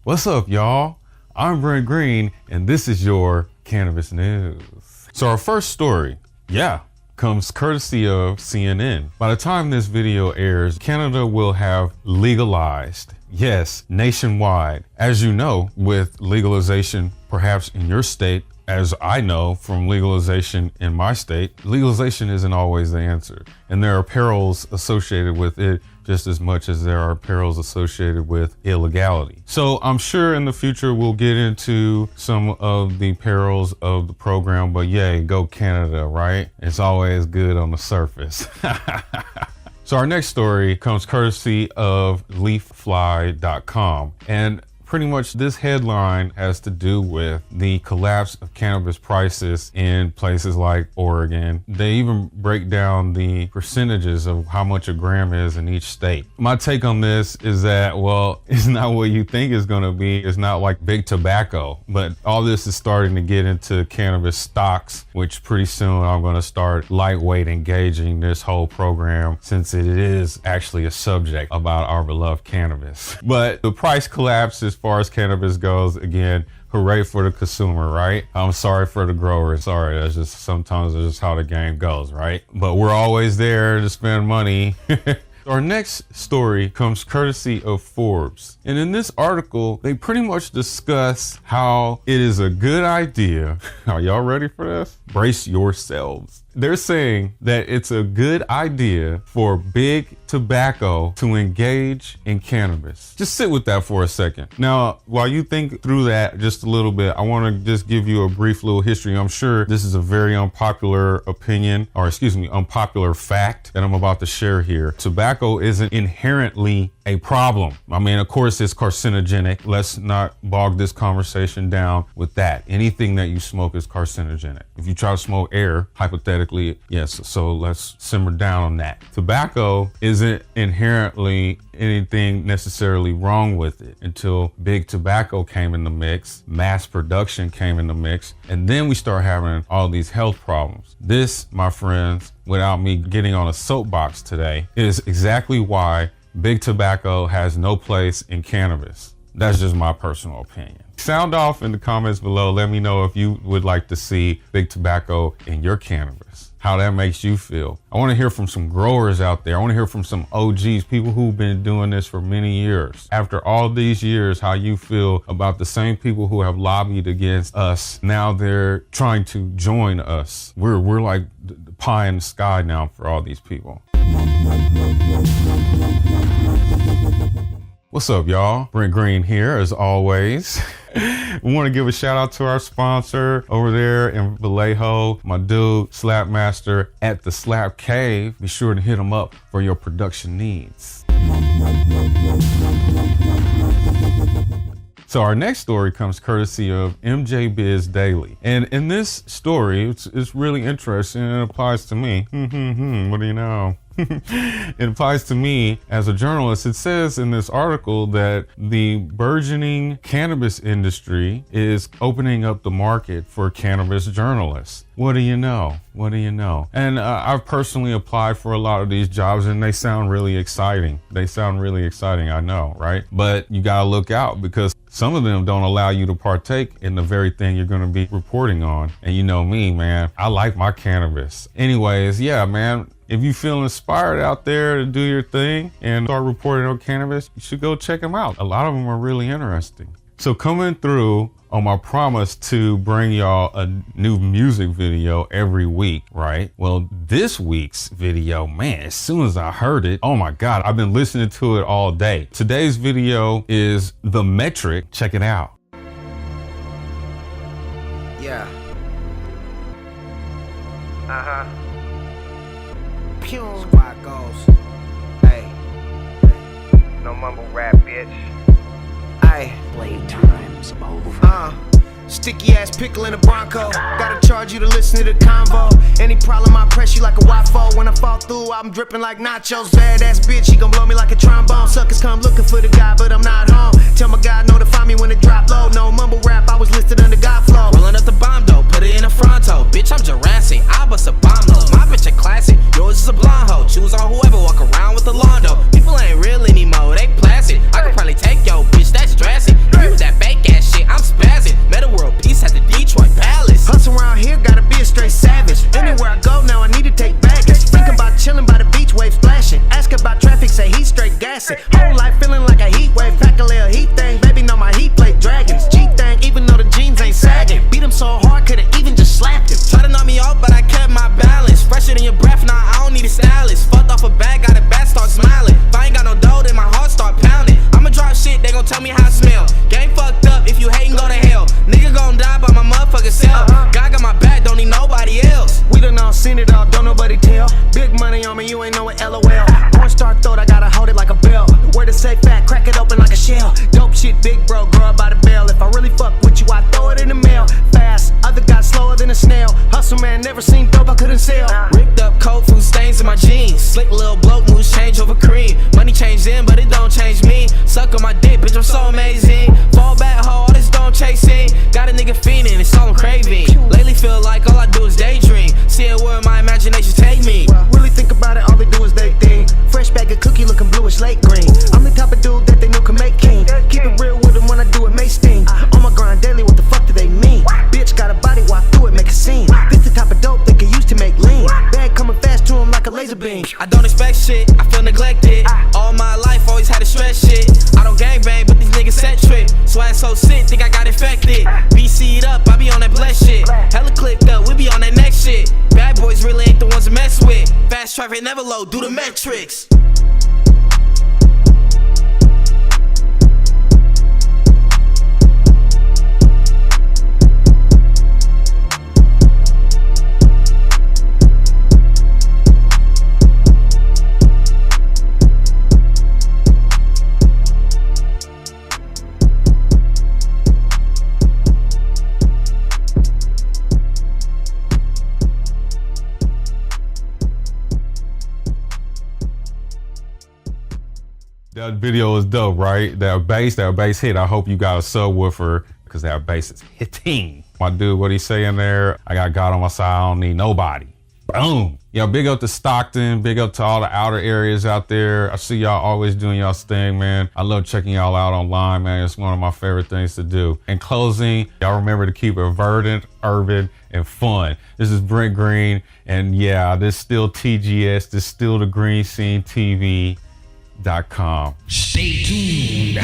What's up, y'all? I'm Brent Green, and this is your Cannabis News. So our first story, comes courtesy of CNN. By the time this video airs, Canada will have legalized, yes, nationwide. As you know, with legalization, perhaps in your state, as I know from legalization in my state, legalization isn't always the answer. And there are perils associated with it just as much as there are perils associated with illegality. So I'm sure in the future we'll get into some of the perils of the program, but yay, go Canada, right? It's always good on the surface. So our next story comes courtesy of leaffly.com. And pretty much this headline has to do with the collapse of cannabis prices in places like Oregon. They even break down the percentages of how much a gram is in each state. My take on this is that, well, it's not what you think it's gonna be. It's not like big tobacco, but all this is starting to get into cannabis stocks, which pretty soon I'm gonna start lightweight engaging this whole program since it is actually a subject about our beloved cannabis. But the price collapse as far as cannabis goes, again, hooray for the consumer, right? I'm sorry for the grower. Sorry, that's just sometimes that's just how the game goes, right? But we're always there to spend money. Our next story comes courtesy of Forbes. And in this article, they pretty much discuss how it is a good idea. Are y'all ready for this? Brace yourselves. They're saying that it's a good idea for big tobacco to engage in cannabis. Just sit with that for a second. Now, while you think through that just a little bit, I want to just give you a brief little history. I'm sure this is a very unpopular opinion, or excuse me, unpopular fact that I'm about to share here. Tobacco isn't inherently a problem. I mean, of course, it's carcinogenic. Let's not bog this conversation down with that. Anything that you smoke is carcinogenic. If you try to smoke air, hypothetically, yes, so let's simmer down on that. Tobacco isn't inherently anything necessarily wrong with it until big tobacco came in the mix, mass production came in the mix, and then we start having all these health problems. This, my friends, without me getting on a soapbox today, is exactly why big tobacco has no place in cannabis. That's just my personal opinion. Sound off in the comments below. Let me know if you would like to see big tobacco in your cannabis, how that makes you feel. I want to hear from some growers out there. I want to hear from some OGs, people who've been doing this for many years. After all these years, how you feel about the same people who have lobbied against us. Now they're trying to join us. We're like the pie in the sky now for all these people. What's up, y'all? Brent Green here, as always. We want to give a shout out to our sponsor over there in Vallejo, my dude, Slapmaster at the Slap Cave. Be sure to hit him up for your production needs. So our next story comes courtesy of MJ Biz Daily. And in this story, it's really interesting and it applies to me. What do you know? It applies to me as a journalist. It says in this article that the burgeoning cannabis industry is opening up the market for cannabis journalists. What do you know? What do you know? And I've personally applied for a lot of these jobs and they sound really exciting. They sound really exciting, I know, right? But you gotta look out because some of them don't allow you to partake in the very thing you're gonna be reporting on. And you know me, man, I like my cannabis. Anyways, yeah, man. If you feel inspired out there to do your thing and start reporting on cannabis, you should go check them out. A lot of them are really interesting. So coming through on my promise to bring y'all a new music video every week, right? Well, this week's video, man, as soon as I heard it, oh my God, I've been listening to it all day. Today's video is The Metric. Check it out. Yeah. Squad goes. Hey. No mumble rap, bitch. Hey. Playtime's over. Sticky ass pickle in a Bronco. Gotta charge you to listen to the convo. Any problem, I press you like a Wi-Fi. When I fall through, I'm dripping like nachos. Badass bitch, she gon' blow me like a trombone. Suckers come looking for the guy, but I'm not home. Tell my guy notify me when it drop low. No mumble rap, I was listed under Godflow. Rolling up the bomb though, put it in a fronto. Bitch, I'm Jurassic, I bust a bomb though. My bitch a classic, yours is a blonde hoe. Choose on whoever, walk around with the lawn though. People ain't real anymore, they plastic. I could probably take your bitch, that's drastic. If you acid. Whole life feeling like a heat wave. Pack a little heat thing. Baby, know my heat plate dragons. G thing, even though the jeans ain't sagging. Beat him so hard, could've even just slapped him. Try to knock me off, but I kept my balance. Fresher than your breath, nah, I don't need a stylist. Fucked off a bag, got a bat, start smiling. If I ain't got no dough, then my heart start pounding. I'ma drop shit, they gon' tell me how I smell. Game fucked up, if you hatin', go to hell. Nigga gon' die by my motherfucking self. God got my back, don't need nobody else. We done all seen it all, don't nobody tell. Big money on me, you ain't know it, LOL. Porn star throat, I gotta hold it like a bell. Where to say fat, crack it open like a shell. Dope shit, big bro, grow up by the bell. If I really fuck with you, I throw it in the mail. Fast, other guys slower than a snail. Hustle man, never seen dope I couldn't sell. Ripped up coat, food stains in my jeans. Slick little bloke, moves change over cream. Money changed in, but it don't change me. Suck on my dick, bitch, I'm so amazing. Fall back, ho, all this don't chasing. Got a nigga fiending, it's all I'm craving. Lately feel like all I do is daydream. Seeing where my imagination take me. Really think about it, all they do is they think. Fresh bag of cookie looking bluish late green. I'm the type of dude that they know can make king. Keep it real with them when I do it, may sting. On my grind daily, what the fuck do they mean? Bitch got a body, walk through it, make a scene. This the type of dope they can use to make lean. Bag coming fast to him like a laser beam. I don't expect shit, I feel neglected. All my life, always had to stress shit. I don't gangbang, but these niggas set trip. Swag so sick, think I got infected. BC'd up, I be on that blessed shit. Hella clicked up, we be on that next shit. Bad boys really ain't the ones to mess with. Fast traffic never low, do the metrics. That video is dope, right? That bass hit. I hope you got a subwoofer because that bass is hitting. My dude, what he's saying there, I got God on my side, I don't need nobody. Boom. Yeah, big up to Stockton, big up to all the outer areas out there. I see y'all always doing y'all's thing, man. I love checking y'all out online, man. It's one of my favorite things to do. In closing, y'all remember to keep it verdant, urban, and fun. This is Brent Green, and yeah, this is still TGS, this is still the Green Scene TV.com. Stay tuned.